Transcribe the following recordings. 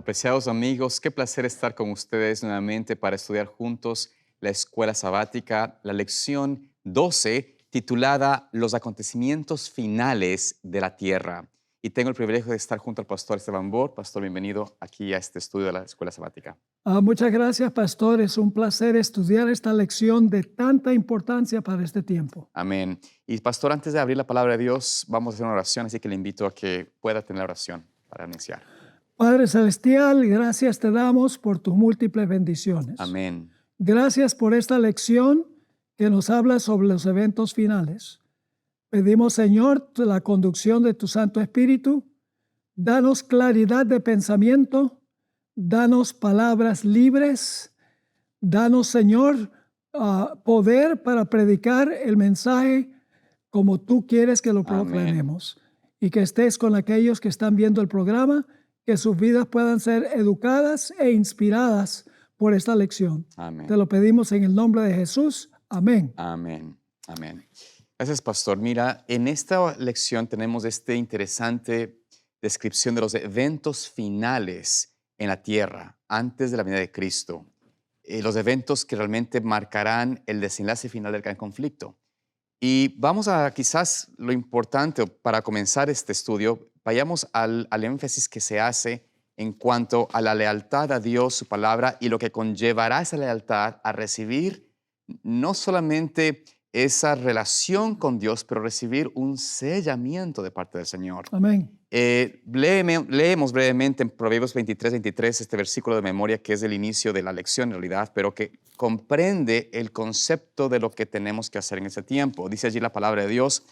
Apreciados amigos, qué placer estar con ustedes nuevamente para estudiar juntos la escuela sabática, la lección 12, titulada Los acontecimientos finales de la tierra. Y tengo el privilegio de estar junto al pastor Esteban Bor. Pastor, bienvenido aquí a este estudio de la escuela sabática. Muchas gracias, pastor. Es un placer estudiar esta lección de tanta importancia para este tiempo. Amén. Y pastor, antes de abrir la palabra de Dios, vamos a hacer una oración, así que le invito a que pueda tener la oración para iniciar. Padre Celestial, gracias te damos por tus múltiples bendiciones. Amén. Gracias por esta lección que nos habla sobre los eventos finales. Pedimos, Señor, la conducción de tu Santo Espíritu. Danos claridad de pensamiento. Danos palabras libres. Danos, Señor, poder para predicar el mensaje como tú quieres que lo proclamemos. Y que estés con aquellos que están viendo el programa, que sus vidas puedan ser educadas e inspiradas por esta lección. Amén. Te lo pedimos en el nombre de Jesús. Amén. Amén. Amén. Gracias, pastor. Mira, en esta lección tenemos esta interesante descripción de los eventos finales en la tierra antes de la venida de Cristo. Los eventos que realmente marcarán el desenlace final del gran conflicto. Y vamos a quizás lo importante para comenzar este estudio, vayamos al énfasis que se hace en cuanto a la lealtad a Dios, su palabra, y lo que conllevará esa lealtad a recibir no solamente esa relación con Dios, pero recibir un sellamiento de parte del Señor. Amén. Leemos brevemente en Proverbios 23, este versículo de memoria que es el inicio de la lección en realidad, pero que comprende el concepto de lo que tenemos que hacer en ese tiempo. Dice allí la palabra de Dios: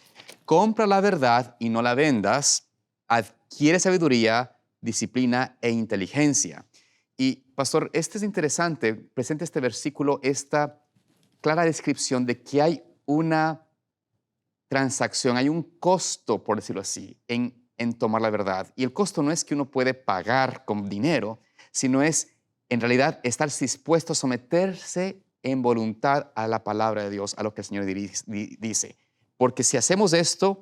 compra la verdad y no la vendas, adquiere sabiduría, disciplina e inteligencia. Y pastor, este es interesante, presenta este versículo esta clara descripción de que hay una transacción, hay un costo, por decirlo así, en tomar la verdad. Y el costo no es que uno puede pagar con dinero, sino es, en realidad, estar dispuesto a someterse en voluntad a la palabra de Dios, a lo que el Señor dice. Porque si hacemos esto,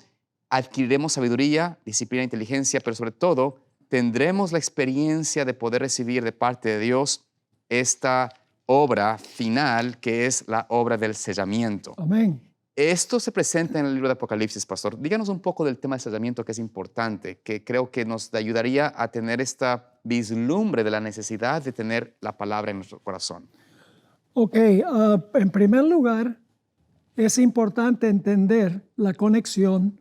adquiriremos sabiduría, disciplina e inteligencia, pero sobre todo, tendremos la experiencia de poder recibir de parte de Dios esta obra final, que es la obra del sellamiento. Amén. Esto se presenta en el libro de Apocalipsis, pastor. Díganos un poco del tema del sellamiento, que es importante, que creo que nos ayudaría a tener esta vislumbre de la necesidad de tener la palabra en nuestro corazón. Ok, en primer lugar, es importante entender la conexión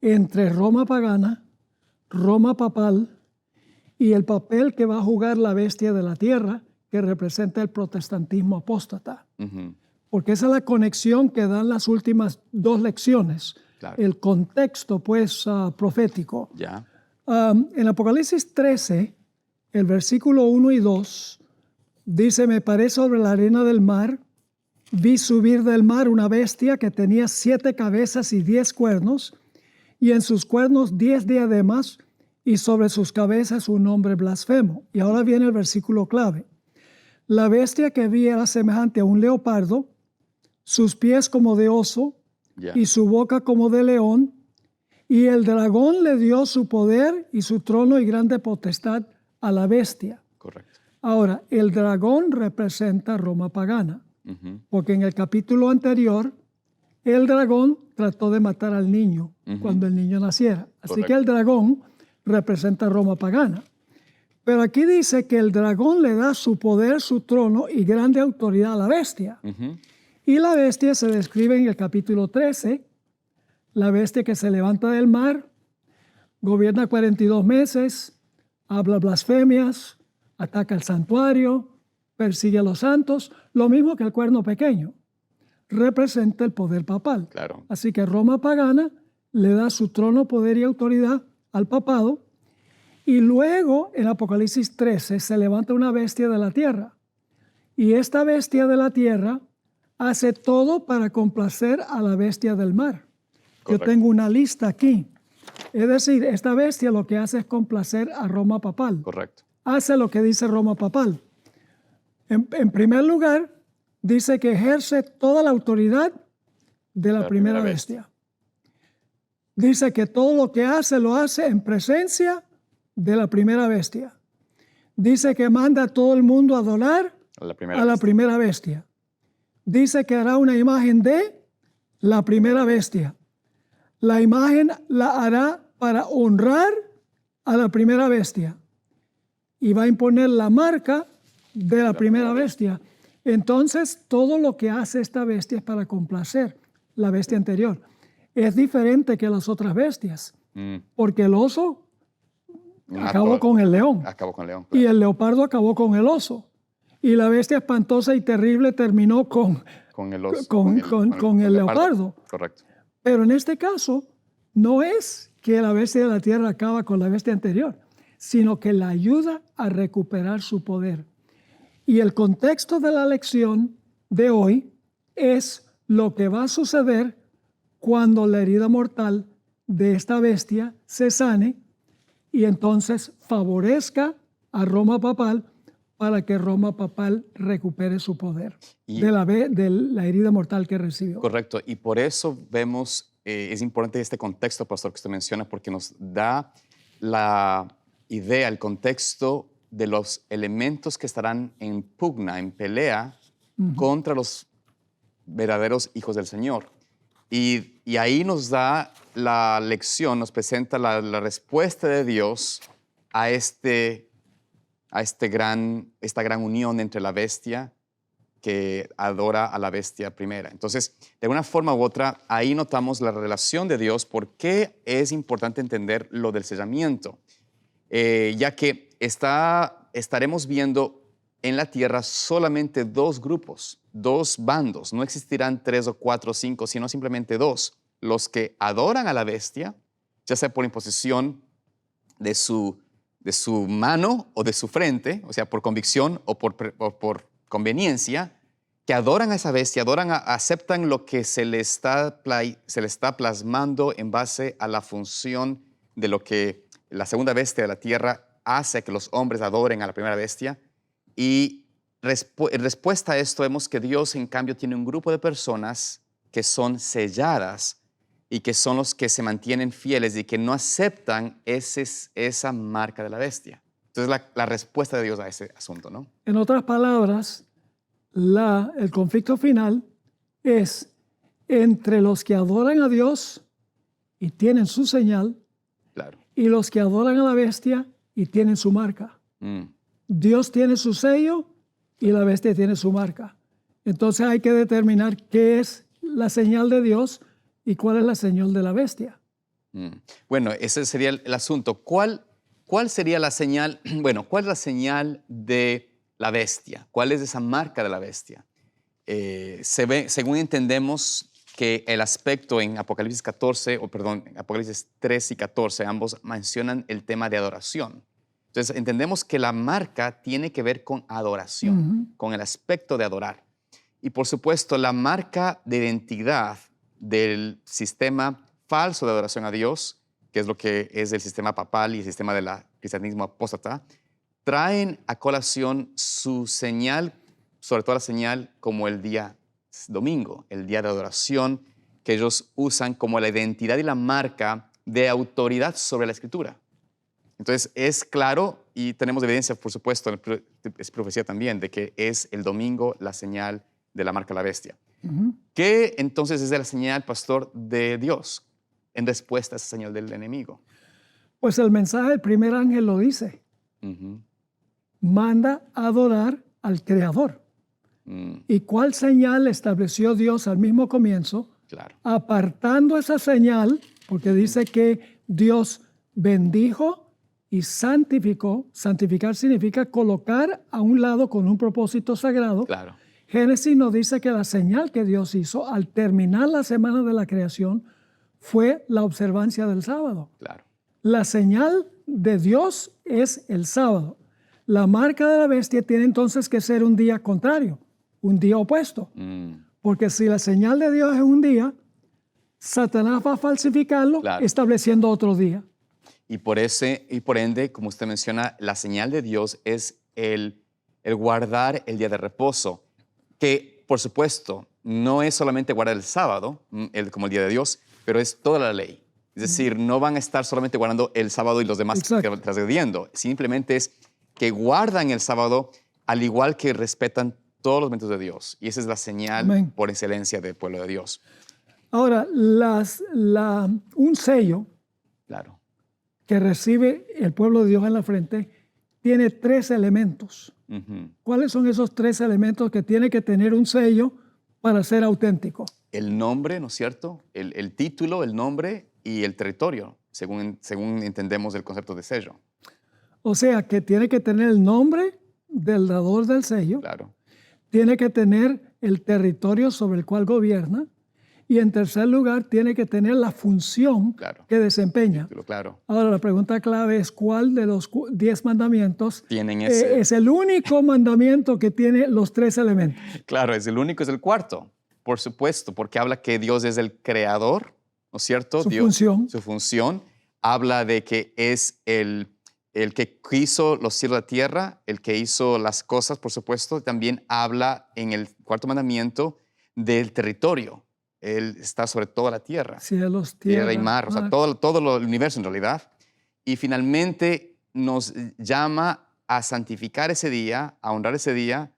entre Roma pagana, Roma papal y el papel que va a jugar la bestia de la tierra, que representa el protestantismo apóstata. Porque esa es la conexión que dan las últimas dos lecciones. Claro. El contexto, pues, profético. Ya. En Apocalipsis 13, el versículo 1 y 2, dice: me paré sobre la arena del mar, vi subir del mar una bestia que tenía 7 cabezas y 10 cuernos, y en sus cuernos 10 diademas, y sobre sus cabezas un nombre blasfemo. Y ahora viene el versículo clave. La bestia que vi era semejante a un leopardo, sus pies como de oso, y su boca como de león, y el dragón le dio su poder y su trono y grande potestad a la bestia. Correcto. Ahora, el dragón representa Roma pagana, porque en el capítulo anterior, el dragón trató de matar al niño cuando el niño naciera. Así Correcto. que el dragón representa Roma pagana. Pero aquí dice que el dragón le da su poder, su trono y grande autoridad a la bestia. Y la bestia se describe en el capítulo 13, la bestia que se levanta del mar, gobierna 42 meses, habla blasfemias, ataca el santuario, persigue a los santos, lo mismo que el cuerno pequeño. Representa el poder papal. Claro. Así que Roma pagana le da su trono, poder y autoridad al papado. Y luego, en Apocalipsis 13, se levanta una bestia de la tierra. Y esta bestia de la tierra hace todo para complacer a la bestia del mar. Correcto. Yo tengo una lista aquí. Es decir, esta bestia lo que hace es complacer a Roma papal. Correcto. Hace lo que dice Roma papal. En primer lugar, dice que ejerce toda la autoridad de la primera bestia. Dice que todo lo que hace, lo hace en presencia de la primera bestia. Dice que manda a todo el mundo a adorar La a primera la bestia. primera bestia. Dice que hará una imagen de la primera bestia. La imagen la hará para honrar a la primera bestia. Y va a imponer la marca de la primera bestia. Entonces, todo lo que hace esta bestia es para complacer la bestia anterior. Es diferente que las otras bestias, porque el oso acabó con el león Acabó con el león. y Claro. el leopardo acabó con el oso. Y la bestia espantosa y terrible terminó con Con el oso. con el leopardo. Correcto. Pero en este caso, no es que la bestia de la tierra acaba con la bestia anterior, sino que la ayuda a recuperar su poder. Y el contexto de la lección de hoy es lo que va a suceder cuando la herida mortal de esta bestia se sane y entonces favorezca a Roma papal para que Roma papal recupere su poder Y- de la herida mortal que recibió. Correcto. Y por eso vemos, es importante este contexto, pastor, que usted menciona, porque nos da la idea, el contexto de los elementos que estarán en pugna, en pelea contra los verdaderos hijos del Señor. Y ahí nos da la lección, nos presenta la respuesta de Dios a esta gran unión entre la bestia que adora a la bestia primera. Entonces, de una forma u otra, ahí notamos la relación de Dios, por qué es importante entender lo del sellamiento, ya que estaremos viendo en la tierra solamente dos grupos, dos bandos. No existirán 3 o 4 o 5, sino simplemente dos. Los que adoran a la bestia, ya sea por imposición de su mano o de su frente, o sea, por convicción o por conveniencia, que adoran a esa bestia, aceptan lo que se le está plasmando en base a la función de lo que la segunda bestia de la tierra hace que los hombres adoren a la primera bestia. Y en respuesta a esto vemos que Dios, en cambio, tiene un grupo de personas que son selladas y que son los que se mantienen fieles y que no aceptan esa marca de la bestia. Entonces, la respuesta de Dios a ese asunto, ¿no? En otras palabras, el conflicto final es entre los que adoran a Dios y tienen su señal Claro. y los que adoran a la bestia y tienen su marca. Dios tiene su sello y la bestia tiene su marca. Entonces hay que determinar qué es la señal de Dios y cuál es la señal de la bestia. Bueno, ese sería el asunto. ¿Cuál sería la señal? Bueno, ¿cuál es la señal de la bestia? ¿Cuál es esa marca de la bestia? Según entendemos que el aspecto en Apocalipsis 3 y 14, ambos mencionan el tema de adoración. Entonces, entendemos que la marca tiene que ver con adoración, con el aspecto de adorar. Y, por supuesto, la marca de identidad del sistema falso de adoración a Dios, que es lo que es el sistema papal y el sistema del cristianismo apóstata, traen a colación su señal, sobre todo la señal como el día domingo, el día de adoración, que ellos usan como la identidad y la marca de autoridad sobre la Escritura. Entonces, es claro, y tenemos evidencia, por supuesto, es profecía también, de que es el domingo la señal de la marca de la bestia. ¿Qué entonces es la señal, pastor, de Dios en respuesta a esa señal del enemigo? Pues el mensaje del primer ángel lo dice. Manda a adorar al Creador. ¿Y cuál señal estableció Dios al mismo comienzo? Claro. Apartando esa señal, porque dice que Dios bendijo y santificó. Santificar significa colocar a un lado con un propósito sagrado. Claro. Génesis nos dice que la señal que Dios hizo al terminar la semana de la creación fue la observancia del sábado. Claro. La señal de Dios es el sábado. La marca de la bestia tiene entonces que ser un día contrario, un día opuesto. Porque si la señal de Dios es un día, Satanás va a falsificarlo, Claro. estableciendo otro día. Y por ende, como usted menciona, la señal de Dios es el guardar el día de reposo, que por supuesto no es solamente guardar el sábado, como el día de Dios, pero es toda la ley. Es decir, no van a estar solamente guardando el sábado y los demás Exacto. transgrediendo. Simplemente es que guardan el sábado al igual que respetan todos los mandamientos de Dios. Y esa es la señal Amén. por excelencia del pueblo de Dios. Ahora, un sello Claro. que recibe el pueblo de Dios en la frente tiene 3 elementos. Ujú. ¿Cuáles son esos 3 elementos que tiene que tener un sello para ser auténtico? El nombre, ¿no es cierto? El título, el nombre y el territorio, según entendemos el concepto de sello. O sea, que tiene que tener el nombre del dador del sello, Claro. tiene que tener el territorio sobre el cual gobierna y en tercer lugar tiene que tener la función Claro. que desempeña. Título, claro. Ahora, la pregunta clave es cuál de los 10 mandamientos Tienen ese. es el único mandamiento que tiene los 3 elementos. Claro, es el único, es el cuarto. Por supuesto, porque habla que Dios es el creador, ¿no es cierto? Su Dios, función. Su función. Habla de que es el que hizo los cielos y la tierra, el que hizo las cosas, por supuesto. También habla en el cuarto mandamiento del territorio. Él está sobre toda la tierra. Cielos, Tierra y mar, o sea, todo el universo en realidad. Y finalmente nos llama a santificar ese día, a honrar ese día,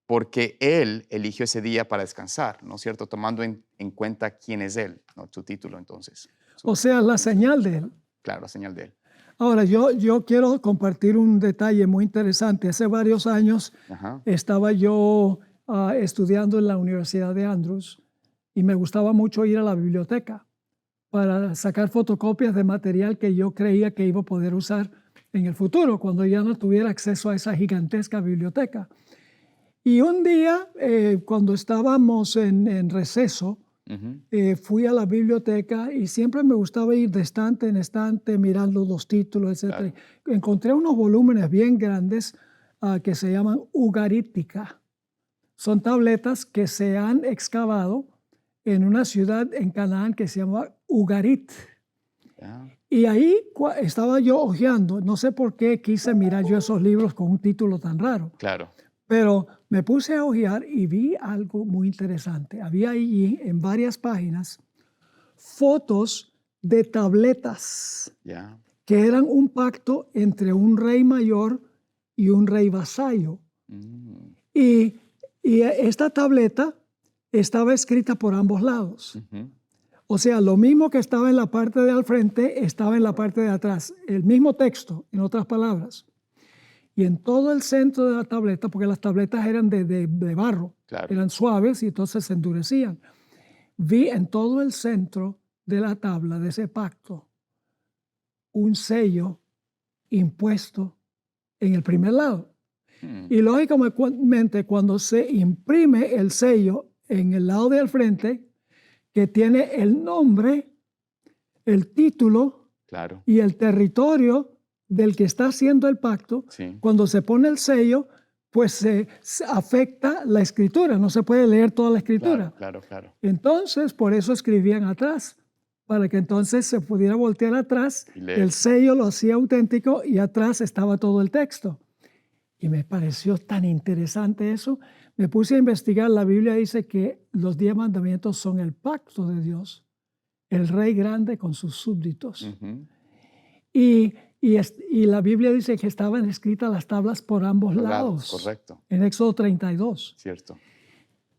porque Él eligió ese día para descansar, ¿no es cierto? Tomando en cuenta quién es Él, ¿no? Su título, entonces. O sea, la señal de él. Claro, la señal de Él. Ahora, yo quiero compartir un detalle muy interesante. Hace varios años Ajá. estaba yo estudiando en la Universidad de Andrews y me gustaba mucho ir a la biblioteca para sacar fotocopias de material que yo creía que iba a poder usar en el futuro, cuando ya no tuviera acceso a esa gigantesca biblioteca. Y un día, cuando estábamos en receso, Ujú. fui a la biblioteca y siempre me gustaba ir de estante en estante mirando los títulos, etc. Claro. Encontré unos volúmenes bien grandes que se llaman Ugarítica. Son tabletas que se han excavado en una ciudad en Canaán que se llama Ugarit. Ya. Y ahí estaba yo hojeando, no sé por qué quise mirar yo esos libros con un título tan raro. Claro. Pero me puse a hojear y vi algo muy interesante. Había allí en varias páginas fotos de tabletas Ya. que eran un pacto entre un rey mayor y un rey vasallo. Mm. Y esta tableta estaba escrita por ambos lados. Ujú. O sea, lo mismo que estaba en la parte de al frente estaba en la parte de atrás. El mismo texto, en otras palabras. Y en todo el centro de la tableta, porque las tabletas eran de barro, Claro. eran suaves y entonces se endurecían. Vi en todo el centro de la tabla, de ese pacto, un sello impuesto en el primer lado. Mm. Y lógicamente, cuando se imprime el sello en el lado de al frente, que tiene el nombre, el título Claro. y el territorio del que está haciendo el pacto, Sí. cuando se pone el sello, pues se afecta la escritura, no se puede leer toda la escritura. Claro, claro, claro. Entonces, por eso escribían atrás, para que entonces se pudiera voltear atrás, Y leer. el sello lo hacía auténtico y atrás estaba todo el texto. Y me pareció tan interesante eso. Me puse a investigar, la Biblia dice que los 10 mandamientos son el pacto de Dios, el rey grande con sus súbditos. Ujú. Y la Biblia dice que estaban escritas las tablas por ambos lados. Correcto. En Éxodo 32. Cierto.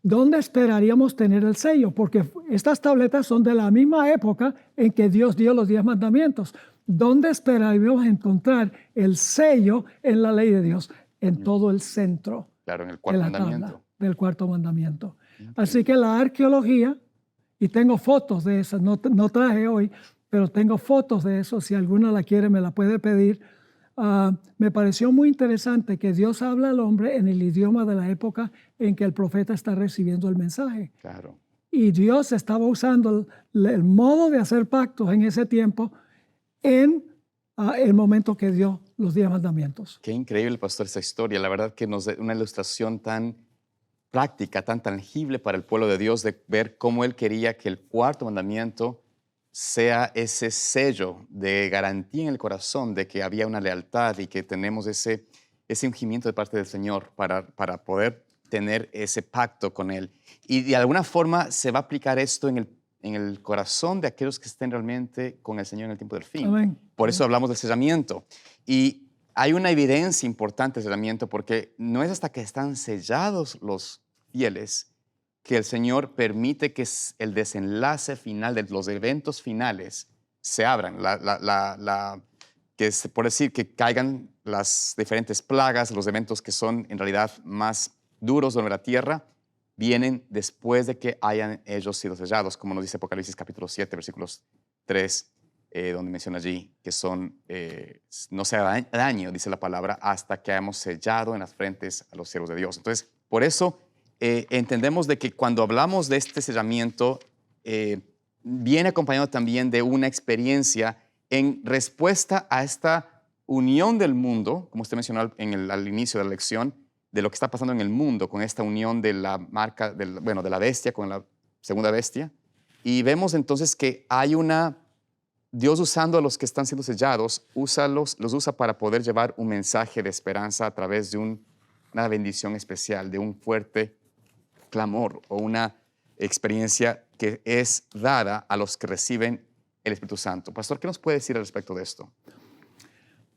¿Dónde esperaríamos tener el sello? Porque estas tabletas son de la misma época en que Dios dio los 10 mandamientos. ¿Dónde esperaríamos encontrar el sello en la ley de Dios? En todo el centro Claro, en el de cuarto la mandamiento. tabla del cuarto mandamiento. Así que la arqueología, y tengo fotos de esas, no traje hoy, pero tengo fotos de eso, si alguna la quiere me la puede pedir. Me pareció muy interesante que Dios habla al hombre en el idioma de la época en que el profeta está recibiendo el mensaje. Claro. Y Dios estaba usando el modo de hacer pactos en ese tiempo en el momento que dio los 10 mandamientos. Qué increíble, pastor, esta historia. La verdad que nos da una ilustración tan práctica, tan tangible para el pueblo de Dios de ver cómo Él quería que el cuarto mandamiento sea ese sello de garantía en el corazón de que había una lealtad y que tenemos ese ungimiento de parte del Señor para poder tener ese pacto con Él. Y de alguna forma se va a aplicar esto en el corazón de aquellos que estén realmente con el Señor en el tiempo del fin. Amén. Por eso hablamos del sellamiento. Y hay una evidencia importante del sellamiento porque no es hasta que están sellados los fieles que el Señor permite que el desenlace final de los eventos finales se abran, que se puede decir que caigan las diferentes plagas, los eventos que son en realidad más duros sobre la tierra, vienen después de que hayan ellos sido sellados, como nos dice Apocalipsis capítulo 7, versículos 3, donde menciona allí que no se hará daño, dice la palabra, hasta que hayamos sellado en las frentes a los siervos de Dios. Entonces, por eso entendemos de que cuando hablamos de este sellamiento, viene acompañado también de una experiencia en respuesta a esta unión del mundo, como usted mencionó al inicio de la lección, de lo que está pasando en el mundo con esta unión de la marca, de la bestia con la segunda bestia. Y vemos entonces que hay Dios usando a los que están siendo sellados, los usa para poder llevar un mensaje de esperanza a través de una bendición especial, de un fuerte clamor o una experiencia que es dada a los que reciben el Espíritu Santo. Pastor, ¿qué nos puede decir al respecto de esto?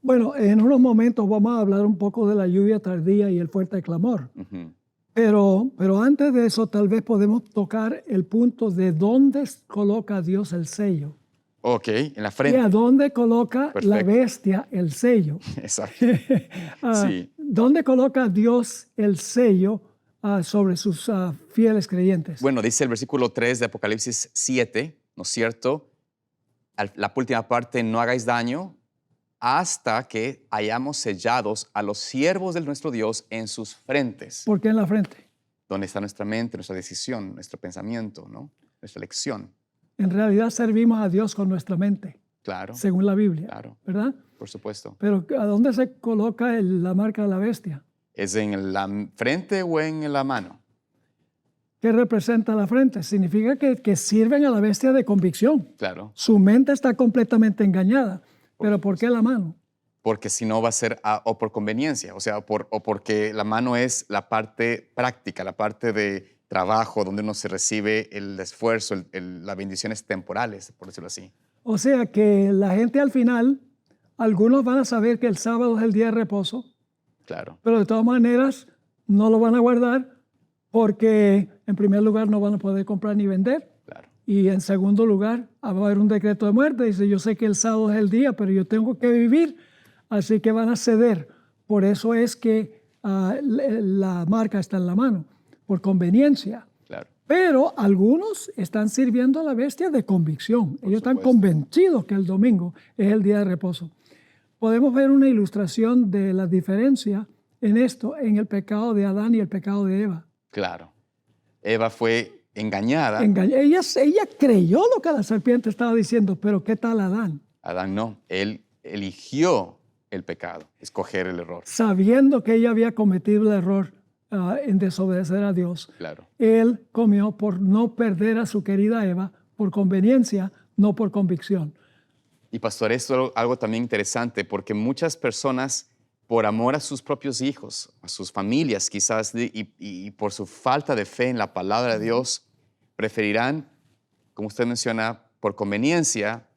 Bueno, en unos momentos vamos a hablar un poco de la lluvia tardía y el fuerte clamor. Uh-huh. Pero antes de eso, tal vez podemos tocar el punto de dónde coloca Dios el sello. Ok, en la frente. Y a dónde coloca Perfecto. la bestia el sello. Exacto. Sí. ¿Dónde coloca Dios el sello sobre sus fieles creyentes? Bueno, dice el versículo 3 de Apocalipsis 7, ¿no es cierto? La última parte, no hagáis daño hasta que hayamos sellados a los siervos de nuestro Dios en sus frentes. ¿Por qué en la frente? Donde está nuestra mente, nuestra decisión, nuestro pensamiento, ¿no? Nuestra elección. En realidad servimos a Dios con nuestra mente, Claro. según la Biblia, Claro. ¿verdad? Por supuesto. Pero ¿a dónde se coloca la marca de la bestia? ¿Es en la frente o en la mano? ¿Qué representa la frente? Significa que sirven a la bestia de convicción. Claro. Su mente está completamente engañada. ¿Pero por qué la mano? Porque si no va a ser o por conveniencia, o sea, o porque la mano es la parte práctica, la parte de trabajo donde uno se recibe el esfuerzo, las bendiciones temporales, por decirlo así. O sea que la gente al final, algunos van a saber que el sábado es el día de reposo, Claro. pero de todas maneras no lo van a guardar porque en primer lugar no van a poder comprar ni vender. Claro. Y en segundo lugar va a haber un decreto de muerte. Dice, yo sé que el sábado es el día, pero yo tengo que vivir, así que van a ceder. Por eso es que la marca está en la mano, por conveniencia. Claro. Pero algunos están sirviendo a la bestia de convicción. Ellos están convencidos que el domingo es el día de reposo. Podemos ver una ilustración de la diferencia en esto, en el pecado de Adán y el pecado de Eva. Claro. Eva fue engañada. Ella creyó lo que la serpiente estaba diciendo, pero ¿qué tal Adán? Adán no. Él eligió el pecado, escoger el error. Sabiendo que ella había cometido el error en desobedecer a Dios, Claro. él comió por no perder a su querida Eva, por conveniencia, no por convicción. Y pastor, esto es algo también interesante porque muchas personas, por amor a sus propios hijos, a sus familias quizás, y por su falta de fe en la palabra de Dios, preferirán, como usted menciona, por conveniencia,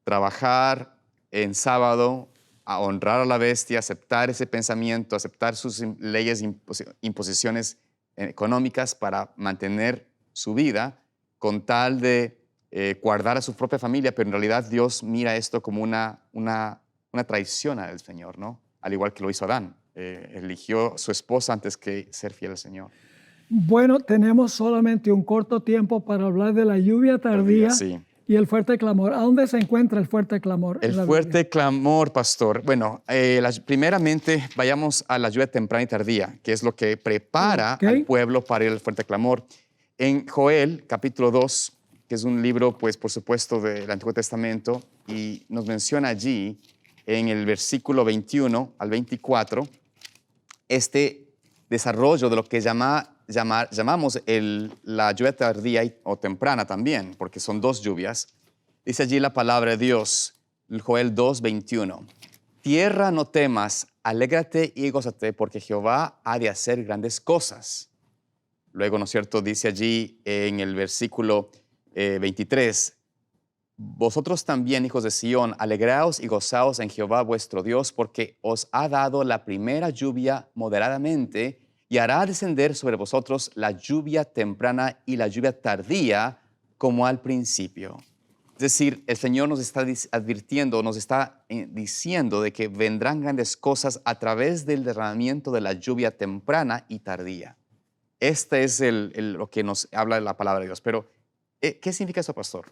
trabajar en sábado, a honrar a la bestia, aceptar ese pensamiento, aceptar sus leyes, imposiciones económicas para mantener su vida con tal de guardar a su propia familia, pero en realidad Dios mira esto como una traición al Señor, ¿no? Al igual que lo hizo Adán. Eligió su esposa antes que ser fiel al Señor. Bueno, tenemos solamente un corto tiempo para hablar de la lluvia tardía Sí. y el fuerte clamor. ¿A dónde se encuentra el fuerte clamor? El fuerte clamor, pastor. Bueno, primeramente vayamos a la lluvia temprana y tardía, que es lo que prepara al pueblo para ir al fuerte clamor. En Joel, capítulo 2, que es un libro, pues, por supuesto, del Antiguo Testamento, y nos menciona allí, en el versículo 21 al 24, este desarrollo de lo que llamamos la lluvia tardía o temprana también, porque son dos lluvias. Dice allí la palabra de Dios, Joel 2, 21. Tierra, no temas, alégrate y gózate, porque Jehová ha de hacer grandes cosas. Luego, ¿no es cierto?, dice allí en el versículo 23, Vosotros también, hijos de Sión, alegraos y gozaos en Jehová vuestro Dios, porque os ha dado la primera lluvia moderadamente, y hará descender sobre vosotros la lluvia temprana y la lluvia tardía, como al principio. Es decir, el Señor nos está advirtiendo, nos está diciendo de que vendrán grandes cosas a través del derramamiento de la lluvia temprana y tardía. Este es lo que nos habla de la palabra de Dios. Pero, ¿qué significa eso, pastor?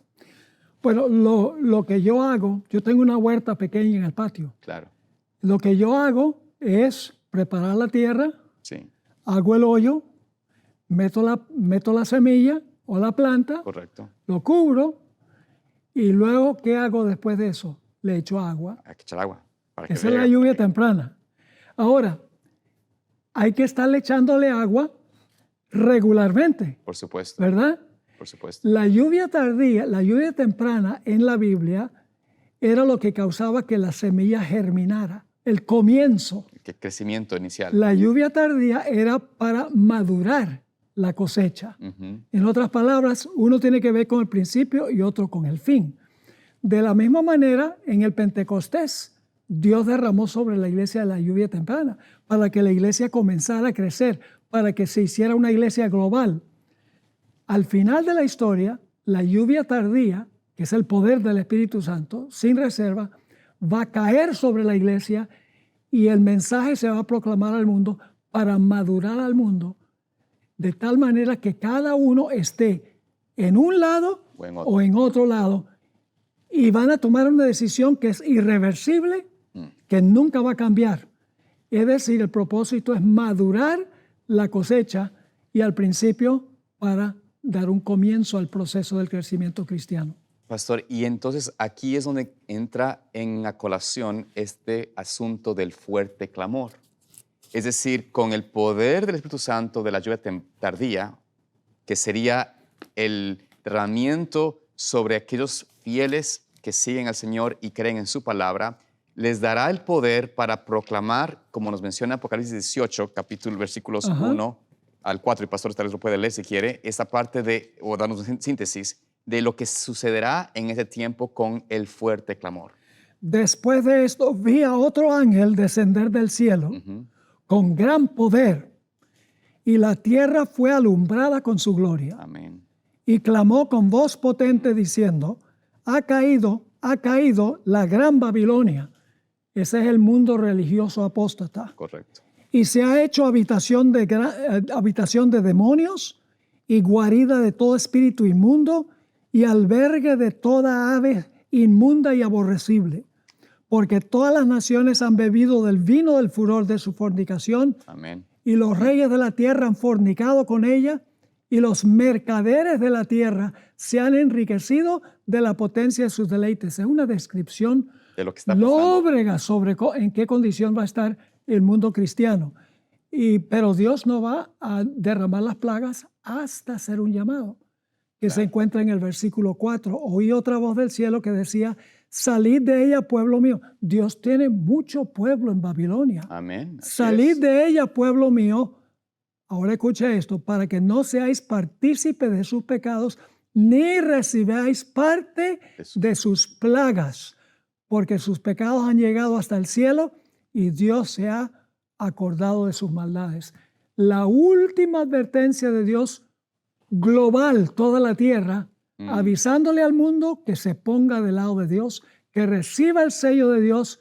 Bueno, lo que yo hago, yo tengo una huerta pequeña en el patio. Claro, Lo que yo hago es preparar la tierra, sí, hago el hoyo, meto la semilla o la planta, correcto. lo cubro y luego, ¿qué hago después de eso? Le echo agua. Hay que echar agua. Para que Esa es la riegue. lluvia temprana. Ahora, hay que estarle echándole agua regularmente, Por supuesto, ¿verdad? por supuesto. La lluvia tardía, la lluvia temprana en la Biblia era lo que causaba que la semilla germinara, el comienzo. Qué crecimiento inicial. La lluvia tardía era para madurar la cosecha. Ujú. En otras palabras, uno tiene que ver con el principio y otro con el fin. De la misma manera, en el Pentecostés, Dios derramó sobre la iglesia la lluvia temprana para que la iglesia comenzara a crecer, para que se hiciera una iglesia global. Al final de la historia, la lluvia tardía, que es el poder del Espíritu Santo, sin reserva, va a caer sobre la iglesia y el mensaje se va a proclamar al mundo para madurar al mundo, de tal manera que cada uno esté en un lado o en otro lado y van a tomar una decisión que es irreversible, que nunca va a cambiar. Es decir, el propósito es madurar la cosecha y al principio para dar un comienzo al proceso del crecimiento cristiano. Pastor, y entonces aquí es donde entra en la colación este asunto del fuerte clamor. Es decir, con el poder del Espíritu Santo de la lluvia tardía, que sería el derramamiento sobre aquellos fieles que siguen al Señor y creen en su palabra, les dará el poder para proclamar, como nos menciona Apocalipsis 18, capítulo, versículos 1 al 4, y pastor tal vez lo puede leer si quiere, esta parte de, o darnos una síntesis, de lo que sucederá en ese tiempo con el fuerte clamor. Después de esto vi a otro ángel descender del cielo con gran poder, y la tierra fue alumbrada con su gloria. Amén. Y clamó con voz potente diciendo, ha caído la gran Babilonia. Ese es el mundo religioso apóstata. Correcto. Y se ha hecho habitación de demonios y guarida de todo espíritu inmundo y albergue de toda ave inmunda y aborrecible. Porque todas las naciones han bebido del vino del furor de su fornicación. Amén. Y los reyes de la tierra han fornicado con ella, y los mercaderes de la tierra se han enriquecido de la potencia de sus deleites. Es una descripción De lo que está pasando. lóbrega sobre en qué condición va a estar el mundo cristiano. Pero Dios no va a derramar las plagas hasta hacer un llamado, que se encuentra en el versículo 4. Oí otra voz del cielo que decía, salid de ella, pueblo mío. Dios tiene mucho pueblo en Babilonia. Amén. Así Salid es. de ella, pueblo mío. Ahora escucha esto, para que no seáis partícipes de sus pecados, ni recibáis parte de sus plagas, porque sus pecados han llegado hasta el cielo y Dios se ha acordado de sus maldades. La última advertencia de Dios global, toda la tierra, avisándole al mundo que se ponga del lado de Dios, que reciba el sello de Dios.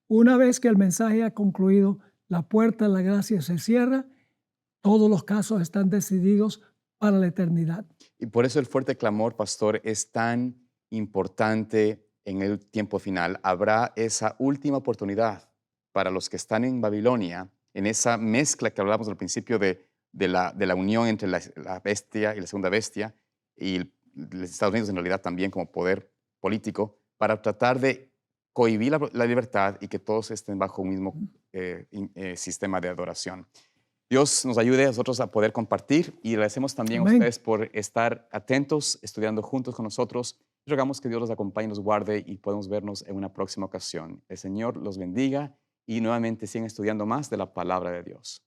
Una vez que el mensaje ha concluido, la puerta de la gracia se cierra. Todos los casos están decididos para la eternidad. Y por eso el fuerte clamor, pastor, es tan importante en el tiempo final. Habrá esa última oportunidad para los que están en Babilonia, en esa mezcla que hablamos al principio de la unión entre la bestia y la segunda bestia, y los Estados Unidos en realidad también como poder político, para tratar de cohibir la libertad y que todos estén bajo un mismo sistema de adoración. Dios nos ayude a nosotros a poder compartir y agradecemos también Amén. a ustedes por estar atentos, estudiando juntos con nosotros. Rogamos que Dios los acompañe y los guarde y podemos vernos en una próxima ocasión. El Señor los bendiga y nuevamente sigan estudiando más de la palabra de Dios.